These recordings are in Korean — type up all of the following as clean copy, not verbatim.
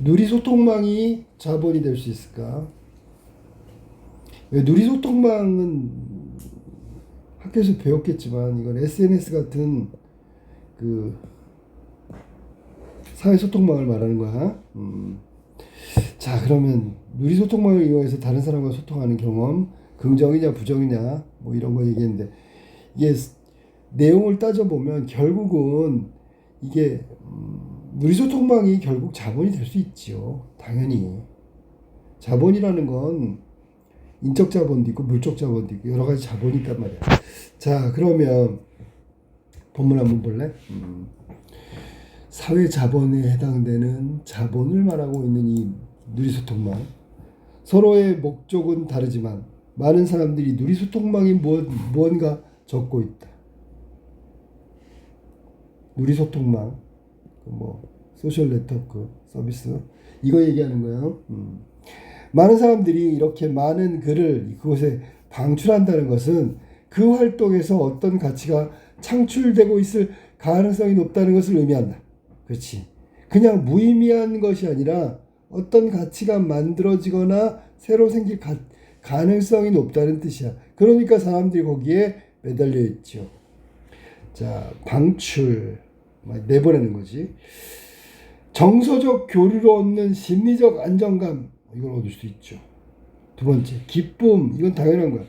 누리소통망이 자본이 될 수 있을까? 누리소통망은 학교에서 배웠겠지만 이건 SNS 같은 그 사회소통망을 말하는 거야. 자, 그러면 누리소통망을 이용해서 다른 사람과 소통하는 경험, 긍정이냐 부정이냐 뭐 이런 거 얘기했는데, 이게 내용을 따져보면 결국은 이게 누리소통망이 결국 자본이 될 수 있지요. 당연히 자본이라는 건 인적 자본도 있고 물적 자본도 있고 여러 가지 자본이 있단 말이야. 자, 그러면 본문 한번 볼래? 사회 자본에 해당되는 자본을 말하고 있는 이 누리소통망. 서로의 목적은 다르지만 많은 사람들이 누리소통망이 무언가 적고 있다. 누리소통망, 뭐 소셜 네트워크 서비스, 이거 얘기하는 거예요. 많은 사람들이 이렇게 많은 글을 그곳에 방출한다는 것은 그 활동에서 어떤 가치가 창출되고 있을 가능성이 높다는 것을 의미한다. 그렇지. 그냥 무의미한 것이 아니라 어떤 가치가 만들어지거나 새로 생길 가능성이 높다는 뜻이야. 그러니까 사람들이 거기에 매달려 있죠. 자, 방출, 내보내는 거지. 정서적 교류로 얻는 심리적 안정감, 이걸 얻을 수 있죠. 두 번째, 기쁨, 이건 당연한 거야.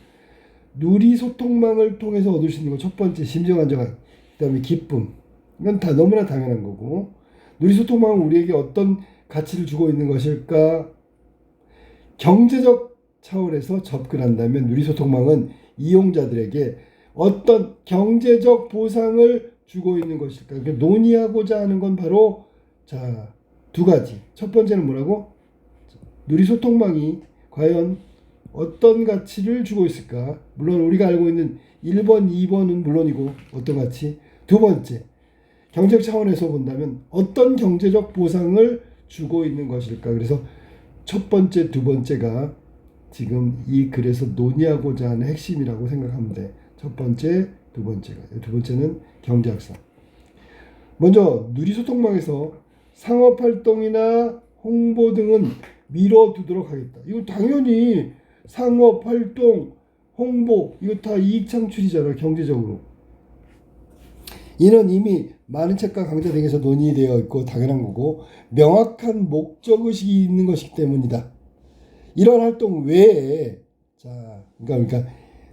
누리소통망을 통해서 얻을 수 있는 거 첫 번째, 심정 안정감. 그 다음에 기쁨, 이건 다 너무나 당연한 거고. 누리소통망은 우리에게 어떤 가치를 주고 있는 것일까? 경제적 차원에서 접근한다면 누리소통망은 이용자들에게 어떤 경제적 보상을 주고 있는 것일까? 그러니까 논의하고자 하는 건 바로 자, 두 가지. 첫 번째는 뭐라고? 누리소통망이 과연 어떤 가치를 주고 있을까? 물론 우리가 알고 있는 1번, 2번은 물론이고 어떤 가치? 두 번째, 경제적 차원에서 본다면 어떤 경제적 보상을 주고 있는 것일까? 그래서 첫 번째, 두 번째가 지금 이 글에서 논의하고자 하는 핵심이라고 생각하면 돼. 첫 번째, 두 번째가. 두 번째는 경제학상. 먼저 누리소통망에서 상업활동이나 홍보 등은 미뤄두도록 하겠다. 이거 당연히 상업활동, 홍보 이거 다 이익 창출이잖아. 경제적으로. 이는 이미 많은 책과 강좌 등에서 논의되어 있고 당연한 거고 명확한 목적의식이 있는 것이기 때문이다. 이런 활동 외에 그러니까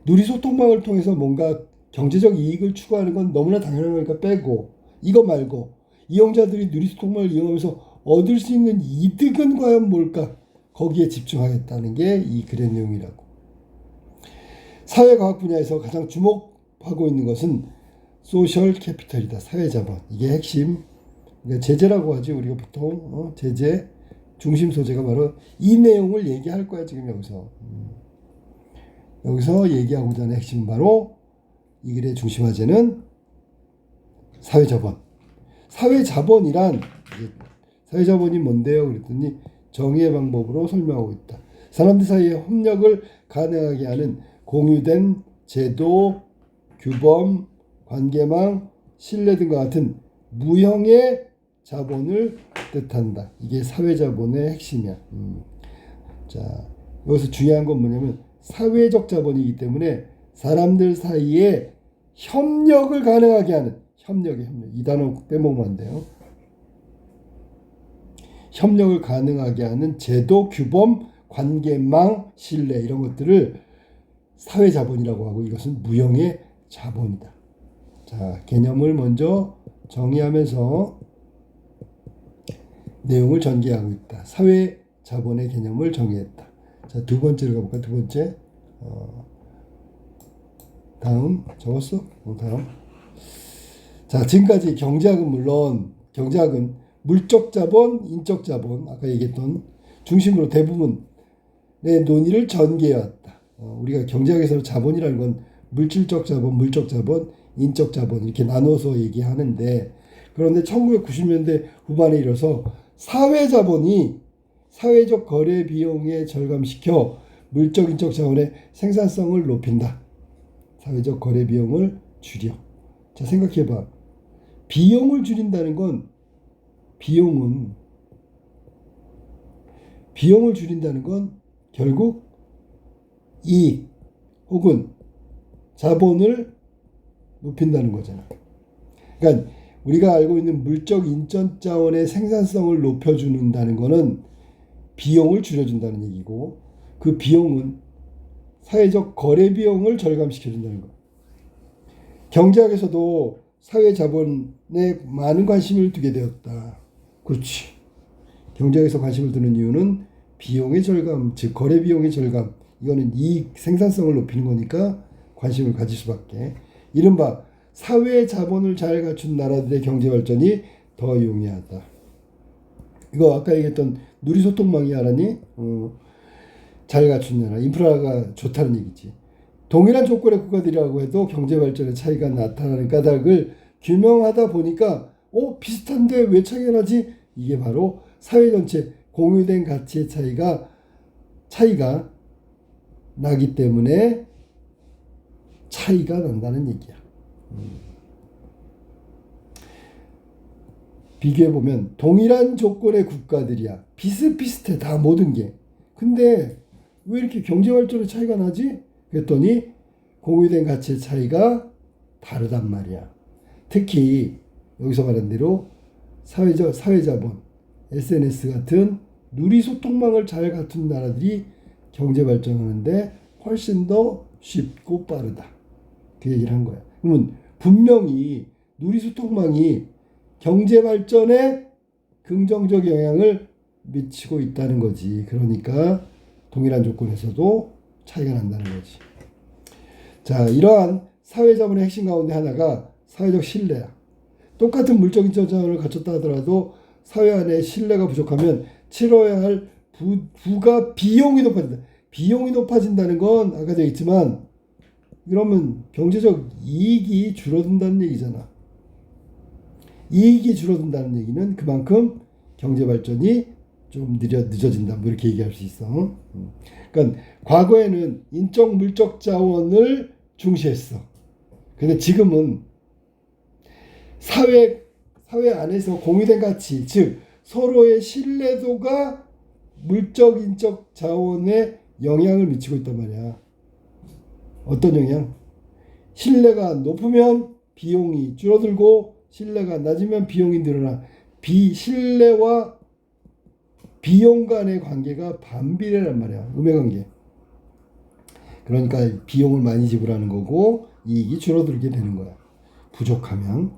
누리소통망을 통해서 뭔가 경제적 이익을 추구하는 건 너무나 당연한 거니까 빼고, 이거 말고 이용자들이 누리소통망을 이용하면서 얻을 수 있는 이득은 과연 뭘까? 거기에 집중하겠다는 게 이 글의 내용이라고. 사회과학 분야에서 가장 주목하고 있는 것은 소셜 캐피털이다. 사회자본. 이게 핵심. 그러니까 제재라고 하지 우리가 보통. 제재 중심 소재가 바로 이 내용을 얘기할 거야 지금 여기서. 여기서 얘기하고자 하는 핵심은 바로 이 글의 중심 화제는 사회자본. 사회자본이란 사회자본이 뭔데요? 그랬더니 정의의 방법으로 설명하고 있다. 사람들 사이의 협력을 가능하게 하는 공유된 제도, 규범, 관계망, 신뢰 등과 같은 무형의 자본을 뜻한다. 이게 사회자본의 핵심이야. 자, 여기서 중요한 건 뭐냐면 사회적 자본이기 때문에 사람들 사이에 협력을 가능하게 하는 협력. 이 단어 빼먹으면 안 돼요. 협력을 가능하게 하는 제도, 규범, 관계망, 신뢰 이런 것들을 사회자본이라고 하고 이것은 무형의 자본이다. 자, 개념을 먼저 정의하면서 내용을 전개하고 있다. 사회자본의 개념을 정의했다. 자, 두 번째로 가볼까? 두 번째. 다음 적었어? 다음. 자, 지금까지 경제학은 물적 자본, 인적 자본, 아까 얘기했던 중심으로 대부분의 논의를 전개해왔다. 우리가 경제학에서 자본이라는 건 물질적 자본, 물적 자본, 인적 자본 이렇게 나눠서 얘기하는데, 그런데 1990년대 후반에 이르러서 사회자본이 사회적 거래 비용에 절감시켜 물적, 인적 자본의 생산성을 높인다. 사회적 거래 비용을 줄여. 자, 생각해봐. 비용을 줄인다는 건 비용은 비용을 줄인다는 건 결국 이익 혹은 자본을 높인다는 거잖아. 그러니까 우리가 알고 있는 물적 인적 자원의 생산성을 높여준다는 거는 비용을 줄여준다는 얘기고, 그 비용은 사회적 거래 비용을 절감시켜준다는 거. 경제학에서도 사회 자본에 많은 관심을 두게 되었다. 그렇지. 경제학에서 관심을 두는 이유는 비용의 절감, 즉 거래 비용의 절감. 이거는 이익 생산성을 높이는 거니까 관심을 가질 수밖에. 이른바 사회 자본을 잘 갖춘 나라들의 경제 발전이 더 용이하다. 이거 아까 얘기했던 누리소통망이 알았니? 잘 갖춘 나라, 인프라가 좋다는 얘기지. 동일한 조건의 국가들이라고 해도 경제 발전의 차이가 나타나는 까닭을 규명하다 보니까 비슷한데 왜 차이가 나지? 이게 바로 사회 전체 공유된 가치의 차이가 나기 때문에 차이가 난다는 얘기야. 비교해보면 동일한 조건의 국가들이야. 비슷비슷해 다 모든 게. 근데 왜 이렇게 경제발전의 차이가 나지? 그랬더니 공유된 가치의 차이가 다르단 말이야. 특히 여기서 말한 대로 사회자본, SNS 같은 누리소통망을 잘 갖춘 나라들이 경제발전하는데 훨씬 더 쉽고 빠르다. 그 얘기를 한 거야. 그러면 분명히 누리소통망이 경제발전에 긍정적 영향을 미치고 있다는 거지. 그러니까 동일한 조건에서도 차이가 난다는 거지. 자, 이러한 사회자본의 핵심 가운데 하나가 사회적 신뢰야. 똑같은 물적 인적 자원을 갖췄다 하더라도 사회 안에 신뢰가 부족하면 치러야 할 부가 비용이 높아진다. 비용이 높아진다는 건 아까도 얘기했지만 그러면 경제적 이익이 줄어든다는 얘기잖아. 이익이 줄어든다는 얘기는 그만큼 경제 발전이 좀 늦어진다. 뭐 이렇게 얘기할 수 있어. 그러니까 과거에는 인적 물적 자원을 중시했어. 근데 지금은 사회 안에서 공유된 가치, 즉 서로의 신뢰도가 물적 인적 자원에 영향을 미치고 있단 말이야. 어떤 영향? 신뢰가 높으면 비용이 줄어들고 신뢰가 낮으면 비용이 늘어나. 신뢰와 비용 간의 관계가 반비례란 말이야. 음해관계. 그러니까 비용을 많이 지불하는 거고 이익이 줄어들게 되는 거야. 부족하면.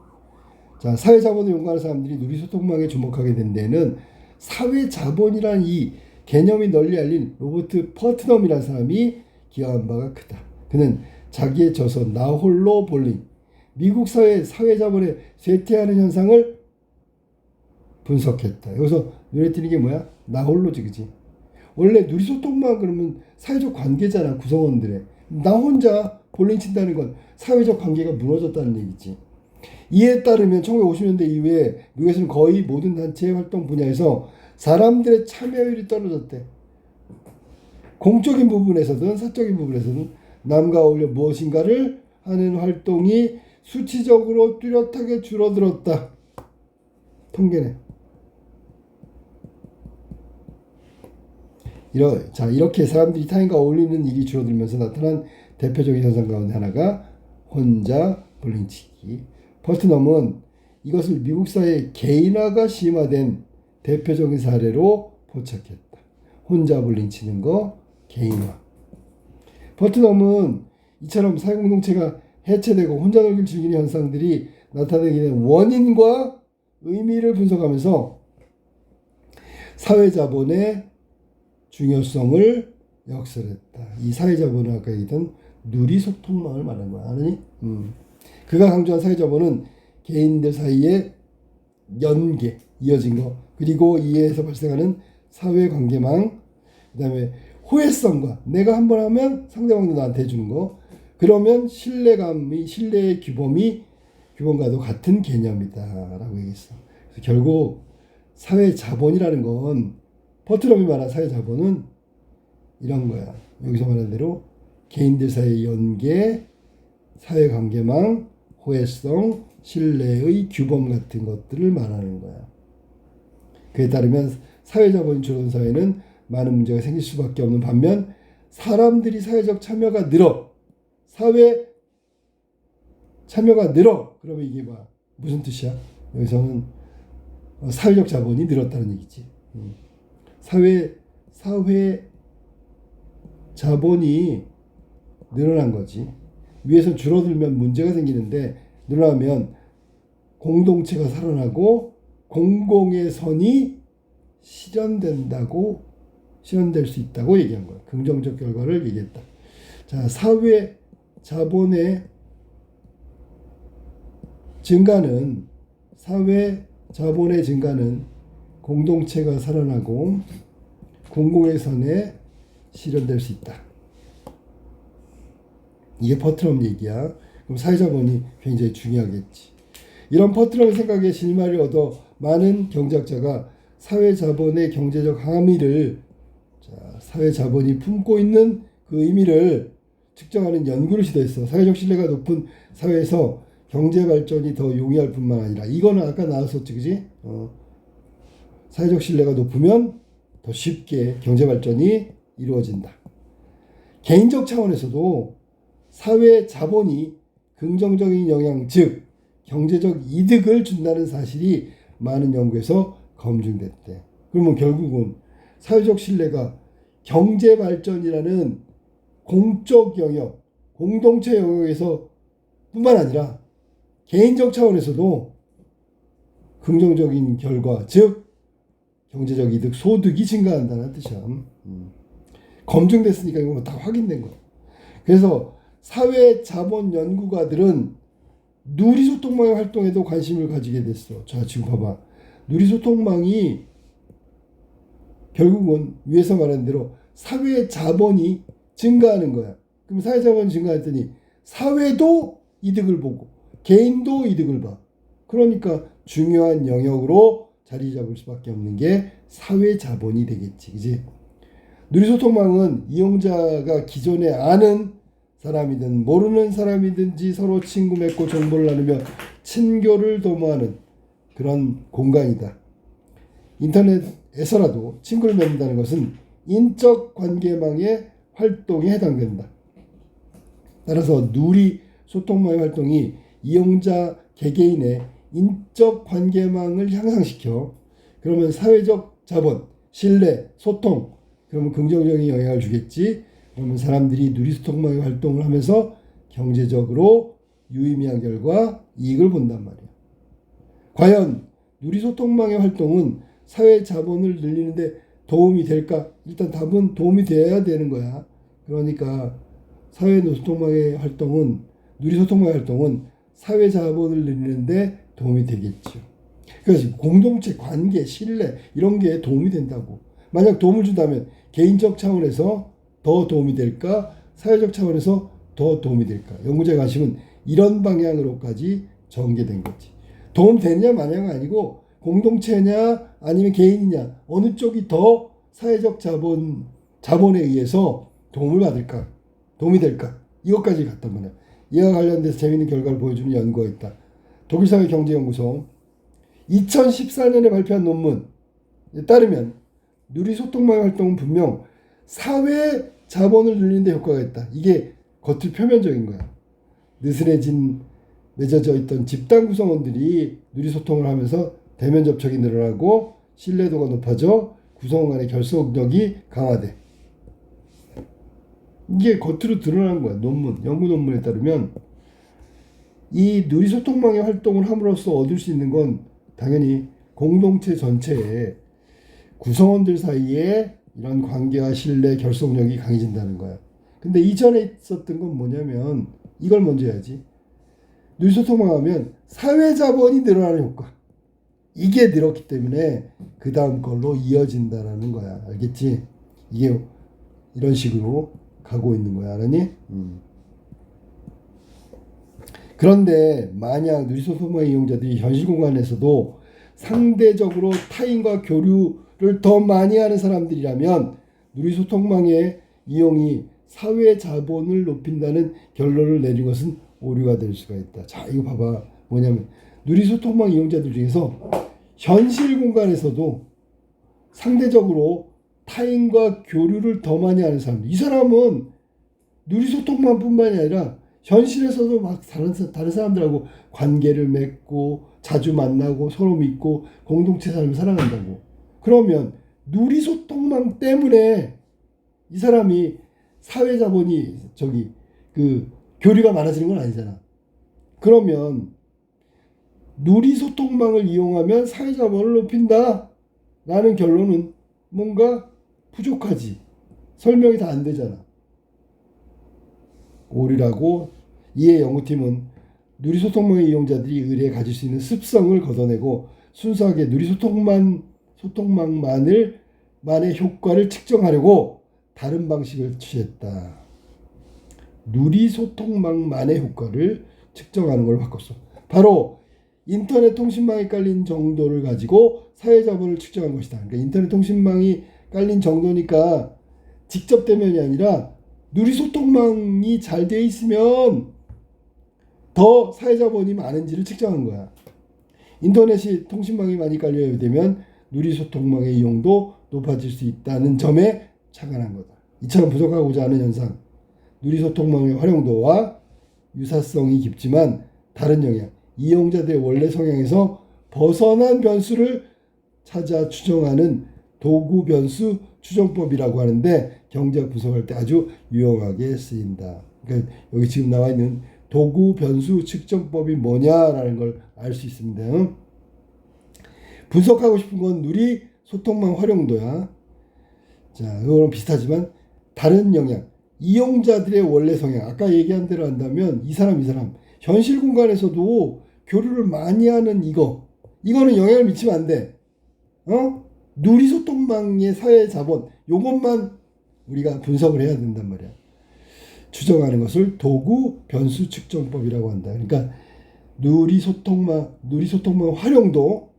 자, 사회자본을 연구하는 사람들이 누리소통망에 주목하게 된 데는 사회자본이라는 이 개념이 널리 알린 로버트 퍼트넘이라는 사람이 기여한 바가 크다. 그는 자기의 저서 나 홀로 볼링, 미국 사회자본에 쇠퇴하는 현상을 분석했다. 여기서 눈에 띄는 게 뭐야? 나 홀로지, 그지? 원래 누리소통망 그러면 사회적 관계잖아, 구성원들의. 나 혼자 볼링 친다는 건 사회적 관계가 무너졌다는 얘기지. 이에 따르면 1950년대 이후에 미국에서는 거의 모든 단체의 활동 분야에서 사람들의 참여율이 떨어졌대. 공적인 부분에서든 사적인 부분에서든 남과 어울려 무엇인가를 하는 활동이 수치적으로 뚜렷하게 줄어들었다. 통계네. 이렇게 사람들이 타인과 어울리는 일이 줄어들면서 나타난 대표적인 현상 가운데 하나가 혼자 볼링치기. 퍼트넘은 이것을 미국 사회의 개인화가 심화된 대표적인 사례로 포착했다. 혼자 볼링 치는 거, 개인화. 퍼트넘은 이처럼 사회공동체가 해체되고 혼자 놀기를 즐기는 현상들이 나타나게 된 원인과 의미를 분석하면서 사회자본의 중요성을 역설했다. 이 사회자본은 아까 얘기했던 누리소통망을 말한 거야. 아니? 그가 강조한 사회자본은 개인들 사이의 연계, 이어진 거, 그리고 이에서 발생하는 사회관계망, 그 다음에 호혜성과 내가 한번 하면 상대방도 나한테 해주는 거, 그러면 신뢰의 규범과도 같은 개념이다 라고 얘기했어. 그래서 결국 사회자본이라는 건, 퍼트넘이 말한 사회자본은 이런 거야. 여기서 말한 대로 개인들 사이의 연계, 사회관계망, 호혜성, 신뢰의 규범 같은 것들을 말하는 거야. 그에 따르면 사회자본이 줄어든 사회는 많은 문제가 생길 수밖에 없는 반면 사람들이 사회적 참여가 늘어 사회 참여가 늘어 그러면 이게 무슨 뜻이야? 여기서는 사회적 자본이 늘었다는 얘기지. 사회 자본이 늘어난 거지. 위에서 줄어들면 문제가 생기는데 늘어나면 공동체가 살아나고 공공의 선이 실현될 수 있다고 얘기한 거야. 긍정적 결과를 얘기했다. 자, 사회 자본의 증가는 공동체가 살아나고 공공의 선에 실현될 수 있다. 이게 퍼트럼 얘기야. 그럼 사회자본이 굉장히 중요하겠지. 이런 퍼트럼 생각에 실마리를 얻어 많은 경제학자가 사회자본의 경제적 함의를 사회자본이 품고 있는 그 의미를 측정하는 연구를 시도했어. 사회적 신뢰가 높은 사회에서 경제 발전이 더 용이할 뿐만 아니라 이거는 아까 나왔었지, 그지? 사회적 신뢰가 높으면 더 쉽게 경제 발전이 이루어진다. 개인적 차원에서도 사회 자본이 긍정적인 영향, 즉 경제적 이득을 준다는 사실이 많은 연구에서 검증됐대. 그러면 결국은 사회적 신뢰가 경제 발전이라는 공적 영역, 공동체 영역에서 뿐만 아니라 개인적 차원에서도 긍정적인 결과, 즉 경제적 이득, 소득이 증가한다는 뜻이야. 검증됐으니까 이거 다 확인된 거야. 그래서 사회 자본 연구가들은 누리소통망의 활동에도 관심을 가지게 됐어. 자, 지금 봐봐. 누리소통망이 결국은 위에서 말한 대로 사회 자본이 증가하는 거야. 그럼 사회 자본이 증가했더니 사회도 이득을 보고 개인도 이득을 봐. 그러니까 중요한 영역으로 자리 잡을 수밖에 없는 게 사회 자본이 되겠지. 그지? 누리소통망은 이용자가 기존에 아는 사람이든 모르는 사람이든지 서로 친구 맺고 정보를 나누며 친교를 도모하는 그런 공간이다. 인터넷에서라도 친구를 맺는다는 것은 인적 관계망의 활동에 해당된다. 따라서 누리 소통망의 활동이 이용자 개개인의 인적 관계망을 향상시켜 그러면 사회적 자본, 신뢰, 소통 그러면 긍정적인 영향을 주겠지. 그러면 사람들이 누리소통망의 활동을 하면서 경제적으로 유의미한 결과 이익을 본단 말이야. 과연 누리소통망의 활동은 사회 자본을 늘리는데 도움이 될까? 일단 답은 도움이 돼야 되는 거야. 그러니까 사회 활동은 누리소통망의 활동은 사회 자본을 늘리는데 도움이 되겠죠. 그래서 공동체 관계, 신뢰 이런 게 도움이 된다고. 만약 도움을 준다면 개인적 차원에서 더 도움이 될까? 사회적 차원에서 더 도움이 될까? 연구자의 관심은 이런 방향으로까지 전개된 거지. 도움 되느냐 마냐가 아니고 공동체냐 아니면 개인이냐 어느 쪽이 더 사회적 자본에 의해서 도움을 받을까? 도움이 될까? 이것까지 갔단 말이야. 이와 관련돼서 재미있는 결과를 보여주는 연구가 있다. 독일사회경제연구소 2014년에 발표한 논문에 따르면 누리소통망의 활동은 분명 사회 자본을 늘리는 데 효과가 있다. 이게 겉으로 표면적인 거야. 맺어져 있던 집단 구성원들이 누리소통을 하면서 대면 접촉이 늘어나고 신뢰도가 높아져 구성원 간의 결속력이 강화돼. 이게 겉으로 드러난 거야. 연구 논문에 따르면 이 누리소통망의 활동을 함으로써 얻을 수 있는 건 당연히 공동체 전체에 구성원들 사이에 이런 관계와 신뢰, 결속력이 강해진다는 거야. 근데 이전에 있었던 건 뭐냐면 이걸 먼저 해야지. 누리소통망하면 사회자본이 늘어나는 효과. 이게 늘었기 때문에 그 다음 걸로 이어진다라는 거야. 알겠지? 이게 이런 식으로 가고 있는 거야. 알았니? 그런데 만약 누리소통망 이용자들이 현실 공간에서도 상대적으로 타인과 교류를 더 많이 하는 사람들이라면 누리소통망의 이용이 사회 자본을 높인다는 결론을 내린 것은 오류가 될 수가 있다. 자, 이거 봐봐. 뭐냐면 누리소통망 이용자들 중에서 현실 공간에서도 상대적으로 타인과 교류를 더 많이 하는 사람. 이 사람은 누리소통만 뿐만이 아니라 현실에서도 막 다른 사람들하고 관계를 맺고 자주 만나고 서로 믿고 공동체 삶을 살아간다고. 그러면 누리소통망 때문에 이 사람이 사회자본이 그 교류가 많아지는 건 아니잖아. 그러면 누리소통망을 이용하면 사회자본을 높인다 라는 결론은 뭔가 부족하지. 설명이 다 안 되잖아. 오류라고. 이에 연구팀은 누리소통망의 이용자들이 의뢰에 가질 수 있는 습성을 걷어내고 순수하게 소통망만의 효과를 측정하려고 다른 방식을 취했다. 누리소통망만의 효과를 측정하는 걸 바꿨어. 바로 인터넷 통신망이 깔린 정도를 가지고 사회자본을 측정한 것이다. 그러니까 인터넷 통신망이 깔린 정도니까 직접 대면이 아니라 누리소통망이 잘 돼 있으면 더 사회자본이 많은지를 측정한 거야. 인터넷이 통신망이 많이 깔려 되면 누리소통망의 이용도 높아질 수 있다는 점에 착안한 거다. 이처럼 부족하고자 하는 현상, 누리소통망의 활용도와 유사성이 깊지만 다른 영향, 이용자들의 원래 성향에서 벗어난 변수를 찾아 추정하는 도구 변수 추정법이라고 하는데 경제학 분석할 때 아주 유용하게 쓰인다. 그러니까 여기 지금 나와 있는 도구 변수 측정법이 뭐냐라는 걸 알 수 있습니다. 분석하고 싶은 건 누리 소통망 활용도야. 자, 이거랑 비슷하지만 다른 영향, 이용자들의 원래 성향. 아까 얘기한 대로 한다면 이 사람 현실 공간에서도 교류를 많이 하는 이거는 영향을 미치면 안 돼. 누리소통망의 사회자본, 요것만 우리가 분석을 해야 된단 말이야. 추정하는 것을 도구 변수 측정법이라고 한다. 그러니까 누리소통망 활용도,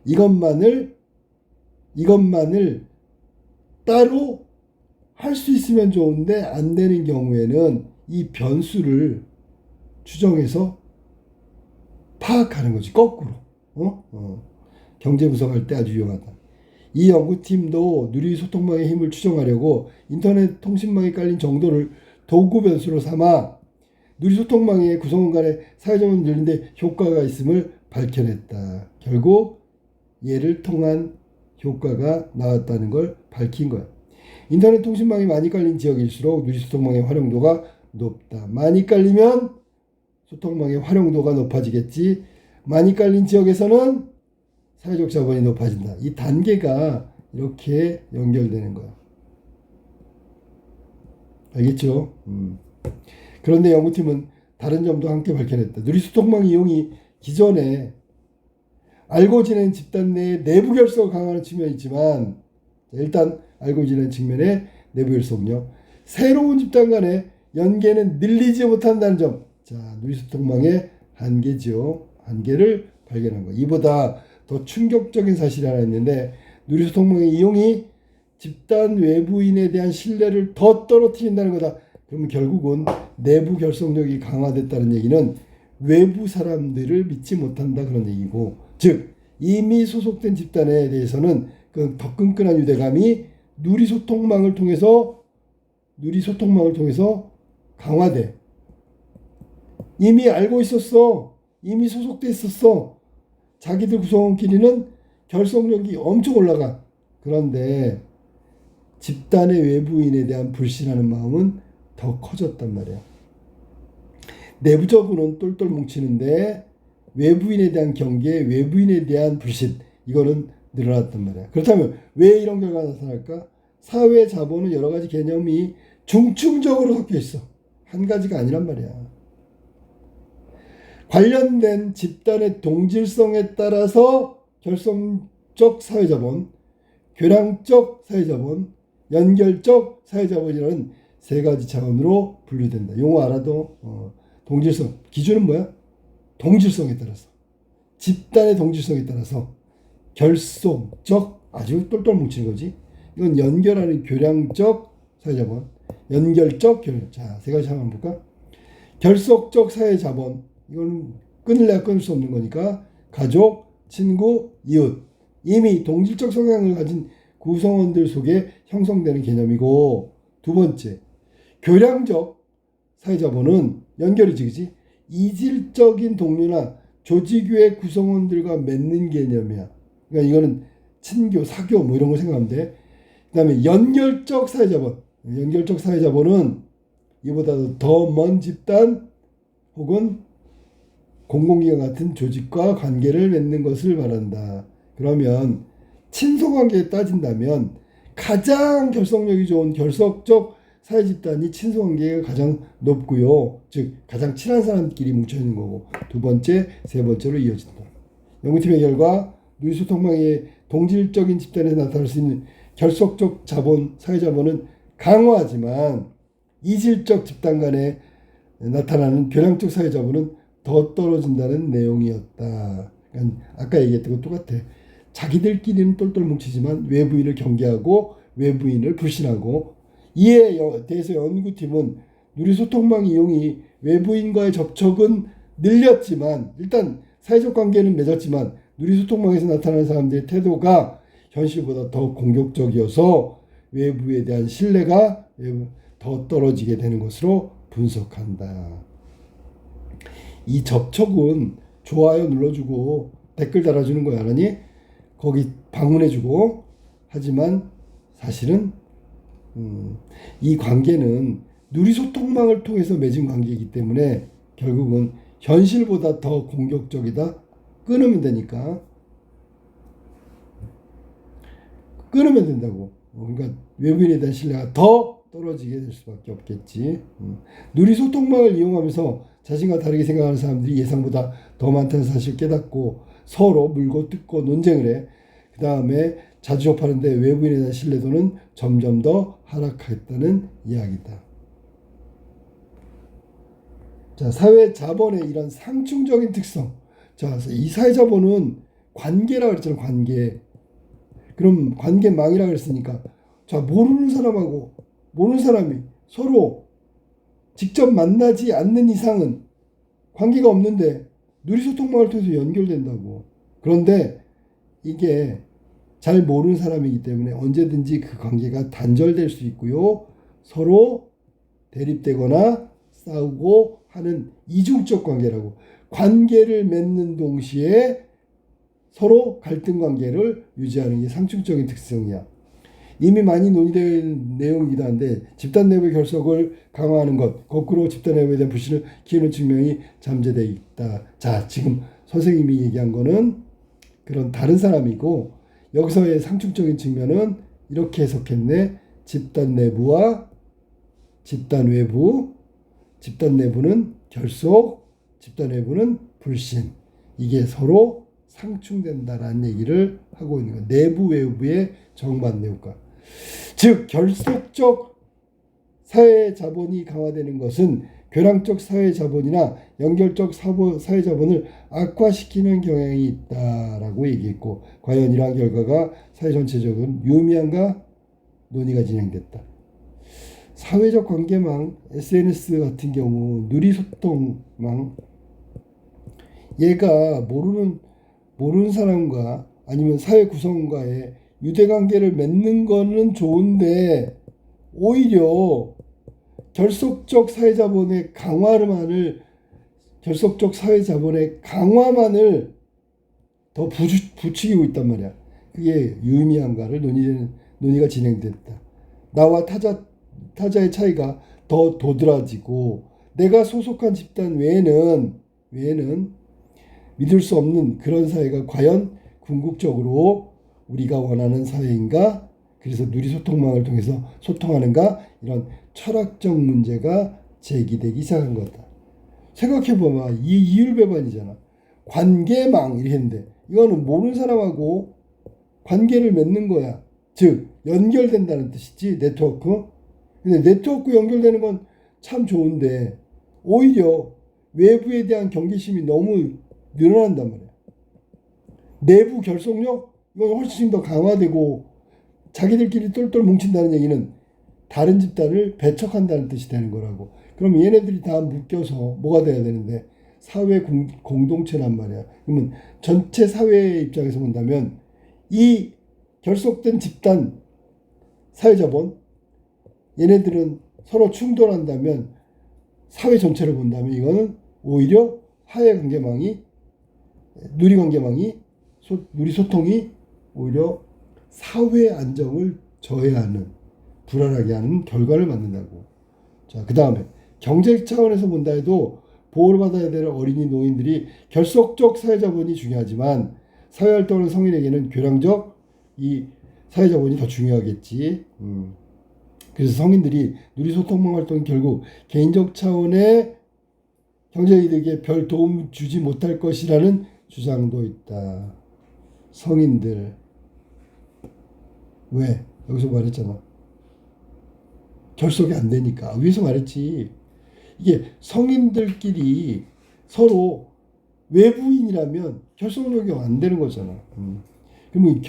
이것만을 따로 할 수 있으면 좋은데 안 되는 경우에는 이 변수를 추정해서 파악하는 거지, 거꾸로. 경제 분석할 때 아주 유용하다. 이 연구팀도 누리소통망의 힘을 추정하려고 인터넷 통신망이 깔린 정도를 도구 변수로 삼아 누리소통망의 구성원 간의 사회자본을 늘리는데 효과가 있음을 밝혀냈다. 결국 얘를 통한 효과가 나왔다는 걸 밝힌 거야. 인터넷 통신망이 많이 깔린 지역일수록 누리소통망의 활용도가 높다. 많이 깔리면 소통망의 활용도가 높아지겠지. 많이 깔린 지역에서는 사회적 자본이 높아진다. 이 단계가 이렇게 연결되는 거야. 알겠죠? 그런데 연구팀은 다른 점도 함께 밝혀냈다. 누리소통망 이용이 기존에 알고 지낸 집단 내의 내부 결속을 강화하는 측면이 있지만, 일단 알고 지낸 측면의 내부 결속은요, 새로운 집단 간의 연계는 늘리지 못한다는 점. 자, 누리소통망의 한계죠. 한계를 발견한 거. 이보다 더 충격적인 사실이 하나 있는데, 누리소통망의 이용이 집단 외부인에 대한 신뢰를 더 떨어뜨린다는 거다. 그러면 결국은 내부 결속력이 강화됐다는 얘기는 외부 사람들을 믿지 못한다, 그런 얘기고, 즉 이미 소속된 집단에 대해서는 그 더 끈끈한 유대감이 누리소통망을 통해서 강화돼. 이미 알고 있었어. 이미 소속돼 있었어. 자기들 구성원끼리는 결속력이 엄청 올라가. 그런데 집단의 외부인에 대한 불신하는 마음은 더 커졌단 말이야. 내부적으로는 똘똘 뭉치는데 외부인에 대한 경계, 외부인에 대한 불신, 이거는 늘어났단 말이야. 그렇다면 왜 이런 결과가 나타날까? 사회 자본은 여러 가지 개념이 중충적으로 섞여 있어. 한 가지가 아니란 말이야. 관련된 집단의 동질성에 따라서 결성적 사회자본, 교량적 사회자본, 연결적 사회자본이라는 세 가지 차원으로 분류된다. 용어 알아도 동질성, 기준은 뭐야? 동질성에 따라서, 집단의 동질성에 따라서 결속적, 아주 똘똘 뭉치는 거지. 이건 연결하는 교량적 사회자본, 연결적 교량. 자, 세 가지 한번 볼까? 결속적 사회자본, 이건 끊을래야 끊을 수 없는 거니까 가족, 친구, 이웃, 이미 동질적 성향을 가진 구성원들 속에 형성되는 개념이고, 두 번째, 교량적 사회자본은 연결이지, 그지? 이질적인 동료나 조직의 구성원들과 맺는 개념이야. 그러니까 이거는 친교, 사교 뭐 이런 거 생각하면 돼. 그 다음에 연결적 사회자본. 연결적 사회자본은 이보다도 더 먼 집단 혹은 공공기관 같은 조직과 관계를 맺는 것을 말한다. 그러면 친소관계에 따진다면 가장 결속력이 좋은 결속적 사회집단이 친소관계가 가장 높고요. 즉 가장 친한 사람끼리 뭉쳐있는 거고, 두 번째, 세 번째로 이어진다. 연구팀의 결과 누리소통망의 동질적인 집단에서 나타날 수 있는 결속적 자본, 사회자본은 강화하지만 이질적 집단 간에 나타나는 교량적 사회자본은 더 떨어진다는 내용이었다. 그러니까 아까 얘기했던 것 똑같아. 자기들끼리는 똘똘 뭉치지만 외부인을 경계하고 외부인을 불신하고, 이에 대해서 연구팀은 누리소통망 이용이 외부인과의 접촉은 늘렸지만, 일단 사회적 관계는 맺었지만 누리소통망에서 나타나는 사람들의 태도가 현실보다 더 공격적이어서 외부에 대한 신뢰가 더 떨어지게 되는 것으로 분석한다. 이 접촉은 좋아요 눌러주고 댓글 달아주는 거야, 알았니? 거기 방문해주고. 하지만 사실은 이 관계는 누리소통망을 통해서 맺은 관계이기 때문에 결국은 현실보다 더 공격적이다. 끊으면 되니까. 끊으면 된다고. 그러니까 외부인에 대한 신뢰가 더 떨어지게 될 수밖에 없겠지. 누리소통망을 이용하면서 자신과 다르게 생각하는 사람들이 예상보다 더 많다는 사실을 깨닫고 서로 물고 뜯고 논쟁을 해. 그 다음에 자주 접하는데 외부인에 대한 신뢰도는 점점 더 하락했다는 이야기다. 자, 사회 자본의 이런 상충적인 특성. 자, 이 사회 자본은 관계라고 그랬잖아, 관계. 그럼 관계망이라고 그랬으니까, 자, 모르는 사람이 서로 직접 만나지 않는 이상은 관계가 없는데 누리소통망을 통해서 연결된다고. 그런데 이게 잘 모르는 사람이기 때문에 언제든지 그 관계가 단절될 수 있고요. 서로 대립되거나 싸우고 하는 이중적 관계라고. 관계를 맺는 동시에 서로 갈등 관계를 유지하는 게 상충적인 특성이야. 이미 많이 논의된 내용이기도 한데, 집단 내부의 결속을 강화하는 것, 거꾸로 집단 내부에 대한 불신을 키우는 측면이 잠재되어 있다. 자, 지금 선생님이 얘기한 거는 그런 다른 사람이고, 여기서의 상충적인 측면은 이렇게 해석했네. 집단 내부와 집단 외부, 집단 내부는 결속, 집단 외부는 불신. 이게 서로 상충된다라는 얘기를 하고 있는 거예요. 내부 외부의 정반대 효과. 즉 결속적 사회 자본이 강화되는 것은 교량적 사회 자본이나 연결적 사회 자본을 악화시키는 경향이 있다라고 얘기했고, 과연 이러한 결과가 사회 전체적으로 유의미한가 논의가 진행됐다. 사회적 관계망, SNS 같은 경우 누리소통망, 얘가 모르는 사람과 아니면 사회 구성원과의 유대관계를 맺는 거는 좋은데, 오히려 결속적 사회자본의 강화만을 더 부추기고 있단 말이야. 그게 유의미한가를 논의가 진행됐다. 나와 타자의 차이가 더 도드라지고, 내가 소속한 집단 외에는 믿을 수 없는 그런 사회가 과연 궁극적으로 우리가 원하는 사회인가? 그래서 누리소통망을 통해서 소통하는가? 이런 철학적 문제가 제기되기 시작한 거다. 생각해보면 이 이율배반이잖아. 관계망 이랬는데, 이거는 모르는 사람하고 관계를 맺는 거야. 즉 연결된다는 뜻이지, 네트워크. 근데 네트워크 연결되는 건 참 좋은데 오히려 외부에 대한 경계심이 너무 늘어난단 말이야. 내부 결속력, 이건 훨씬 더 강화되고, 자기들끼리 똘똘 뭉친다는 얘기는 다른 집단을 배척한다는 뜻이 되는 거라고. 그럼 얘네들이 다 묶여서 뭐가 돼야 되는데 사회 공동체란 말이야. 그러면 전체 사회의 입장에서 본다면 이 결속된 집단 사회자본, 얘네들은 서로 충돌한다면 사회 전체를 본다면 이거는 오히려 하해 관계망이 누리 관계망이 누리 소통이 오히려 사회 안정을 저해하는 불안하게 하는 결과를 만든다고. 자, 그 다음에 경제 차원에서 본다 해도 보호를 받아야 될 어린이 노인들이 결속적 사회자본이 중요하지만 사회활동하는 성인에게는 교량적 이 사회자본이 더 중요하겠지. 그래서 성인들이 누리소통망 활동이 결국 개인적 차원의 경제이득에 별 도움 주지 못할 것이라는 주장도 있다. 성인들. 왜? 여기서 말했잖아. 결속이 안 되니까. 위에서 말했지. 이게 성인들끼리 서로 외부인이라면 결속력이 안 되는 거잖아. 그러면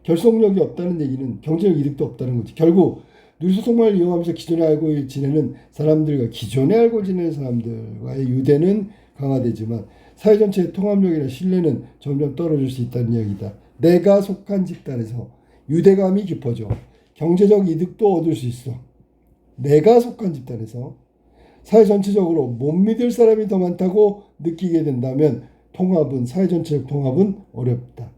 결속력이 없다는 얘기는 경제적 이득도 없다는 거지. 결국 누리소통망을 이용하면서 기존에 알고 지내는 사람들과 기존에 알고 지내는 사람들과의 유대는 강화되지만 사회 전체의 통합력이나 신뢰는 점점 떨어질 수 있다는 이야기다. 내가 속한 집단에서 유대감이 깊어져 경제적 이득도 얻을 수 있어. 내가 속한 집단에서 사회 전체적으로 못 믿을 사람이 더 많다고 느끼게 된다면 사회 전체적 통합은 어렵다.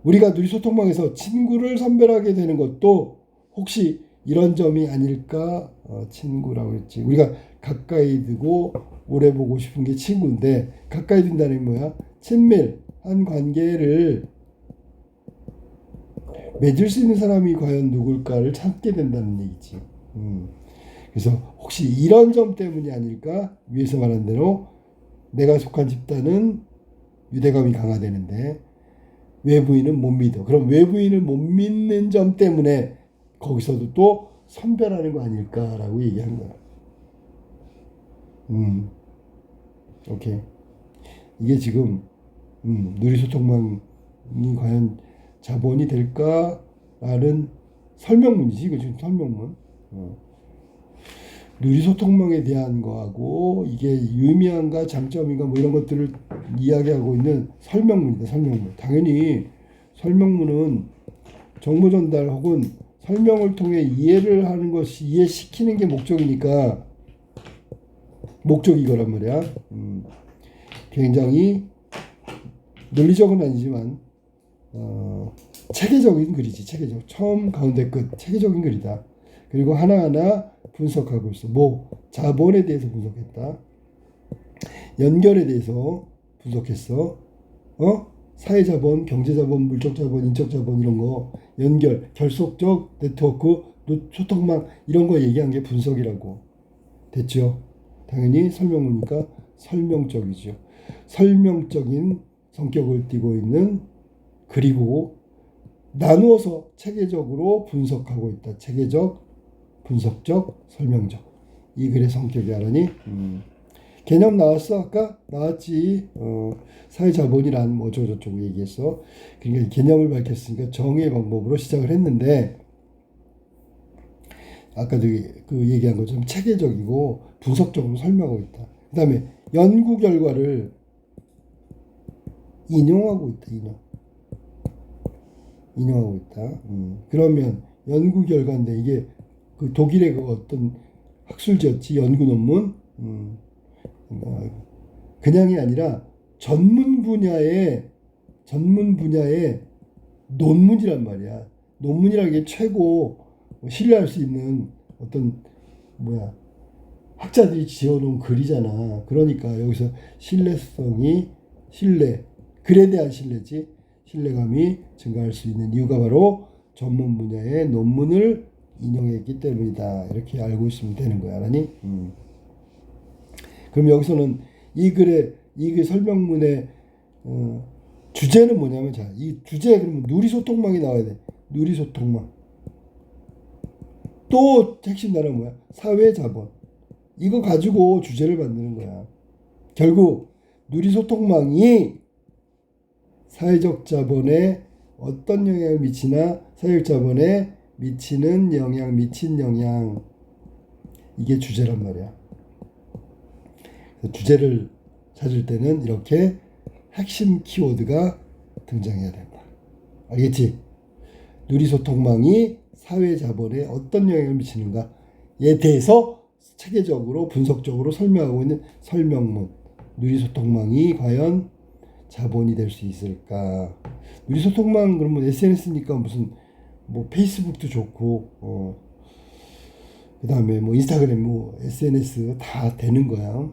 우리가 누리소통망에서 친구를 선별하게 되는 것도 혹시 이런 점이 아닐까? 친구라고 했지. 우리가 가까이 두고 오래 보고 싶은 게 친구인데 가까이 둔다는 게 뭐야? 친밀한 관계를 맺을 수 있는 사람이 과연 누굴까를 찾게 된다는 얘기지. 그래서 혹시 이런 점 때문이 아닐까? 위에서 말한 대로 내가 속한 집단은 유대감이 강화되는데 외부인은 못 믿어. 그럼 외부인을 못 믿는 점 때문에 거기서도 또 선별하는 거 아닐까라고 얘기한 거야. 오케이. 이게 지금 누리소통망이 과연 자본이 될까라는 설명문이지. 이거 지금 설명문. 누리소통망에 대한 거하고 이게 유의미한가 장점인가 뭐 이런 것들을 이야기하고 있는 설명문이다. 설명문. 당연히 설명문은 정보 전달 혹은 설명을 통해 이해를 하는 것이 이해시키는 게 목적이니까 목적이 이거란 말이야. 굉장히 논리적은 아니지만 체계적인 글이지. 체계적. 처음 가운데 끝 체계적인 글이다. 그리고 하나하나 분석하고 있어. 뭐 자본에 대해서 분석했다. 연결에 대해서 분석했어. 사회자본, 경제자본, 물적자본, 인적자본 이런 거 연결, 결속적 네트워크, 소통망 이런 거 얘기한 게 분석이라고. 됐죠? 당연히 설명문이니까 설명적이죠. 설명적인 성격을 띠고 있는 그리고 나누어서 체계적으로 분석하고 있다. 체계적, 분석적, 설명적. 이 글의 성격이 알아니? 개념 나왔어? 아까? 나왔지. 사회자본이란 뭐 어쩌고저쩌고 얘기했어. 그러니까 개념을 밝혔으니까 정의의 방법으로 시작을 했는데 아까도 그 얘기한 것처럼 체계적이고 분석적으로 설명하고 있다. 그 다음에 연구 결과를 인용하고 있다. 인용하고 있다. 그러면 연구 결과인데 이게 그 독일의 그 어떤 학술지였지 연구 논문 그냥이 아니라 전문 분야의 논문이란 말이야. 논문이라는 게 최고 신뢰할 수 있는 어떤 학자들이 지어놓은 글이잖아. 그러니까 여기서 글에 대한 신뢰지. 신뢰감이 증가할 수 있는 이유가 바로 전문 분야의 논문을 인용했기 때문이다. 이렇게 알고 있으면 되는 거야. 알았니? 그럼 여기서는 이 글 설명문의 주제는 뭐냐면 이 주제 그러면 누리소통망이 나와야 돼. 누리소통망. 또 핵심 단어는 뭐야? 사회자본. 이거 가지고 주제를 만드는 거야. 결국 누리소통망이 사회적 자본에 어떤 영향을 미치나 사회적 자본에 미치는 영향, 미친 영향 이게 주제란 말이야. 주제를 찾을 때는 이렇게 핵심 키워드가 등장해야 된다. 알겠지? 누리소통망이 사회자본에 어떤 영향을 미치는가에 대해서 체계적으로 분석적으로 설명하고 있는 설명문. 누리소통망이 과연 자본이 될 수 있을까? 누리소통망 그러면 SNS니까 무슨 뭐 페이스북도 좋고 그다음에 뭐 인스타그램 뭐 SNS 다 되는 거야.